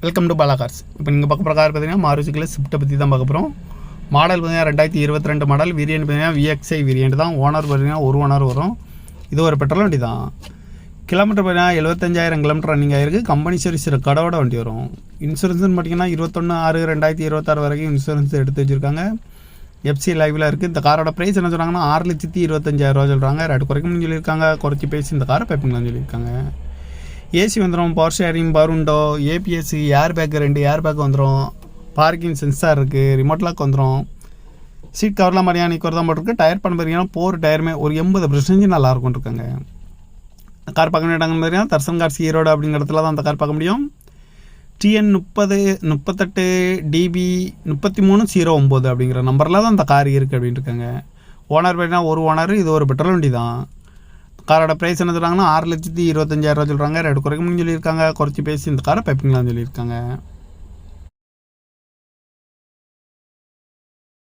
Welcome to Bala cars. இப்போ நீங்கள் பார்க்க போகிற கார் பார்த்தீங்கன்னா மாருதி ஸ்விஃப்ட்டை பற்றி தான் பார்க்க போகிறோம். மாடல் பார்த்தீங்கன்னா 2022 மாடல். வேரியன்ட் பார்த்தீங்கன்னா VXI வேரியன்ட் தான். ஓனர் பார்த்தீங்கன்னா ஒரு ஓனர் வரும். இது ஒரு பெட்ரோல் வண்டி தான். கிலோமீட்டர் பார்த்தீங்கன்னா 75,000 கிலோமீட்டர் ரன்னிங் ஆகிருக்கு. கம்பெனி சர்வீஸ் கடவோட வண்டி வரும். இன்சூரன்ஸ்னு பார்த்தீங்கன்னா 21/6/2026 வரைக்கும் இன்சூரன்ஸ் எடுத்து வச்சுருக்காங்க. FC லைவில் இருக்குது. இந்த காரோட ப்ரைஸ் என்ன சொல்கிறாங்கன்னா 6,25,000 சொல்கிறாங்க. ரேட்டு குறைக்கணும்னு சொல்லியிருக்காங்க. குறைச்சி பேசி இந்த காரை பைப்பிங்களான்னு சொல்லியிருக்காங்க. ஏசி வந்துடும், power sharing, power window, APS, air bag 2 air bag வந்துடும், பார்க்கிங் சென்சார் இருக்குது, ரிமோட் லாக் வந்துடும். சீட் கவர்லாம் மாதிரியான நிற்கிறது தான் போட்டிருக்கு. டயர் பண்ண பார்த்தீங்கன்னா 4 டயருமே ஒரு 80% நல்லாயிருக்கும் இருக்காங்க. கார் பார்க்க வேண்டியவங்க பார்த்தீங்கன்னா தர்சன் கார்ஸ் ஈரோடு அப்படிங்கிற இடத்துல தான் அந்த கார் பார்க்க முடியும். TN 38 DB 3309 அப்படிங்கிற நம்பரில் தான் அந்த கார் இருக்குது அப்படின்ட்டு இருக்காங்க. ஓனர் பார்த்தீங்கன்னா ஒரு ஓனர். இது ஒரு பெட்ரோல் வண்டி தான். காரோட ப்ரைஸ் என்ன சொல்கிறாங்கன்னா 6,25,000 சொல்கிறாங்க. ரேட்டு குறைக்கணும்னு சொல்லியிருக்காங்க. குறைச்சி பேசி இந்த காரை பைப்பிங்களான்னு சொல்லியிருக்காங்க.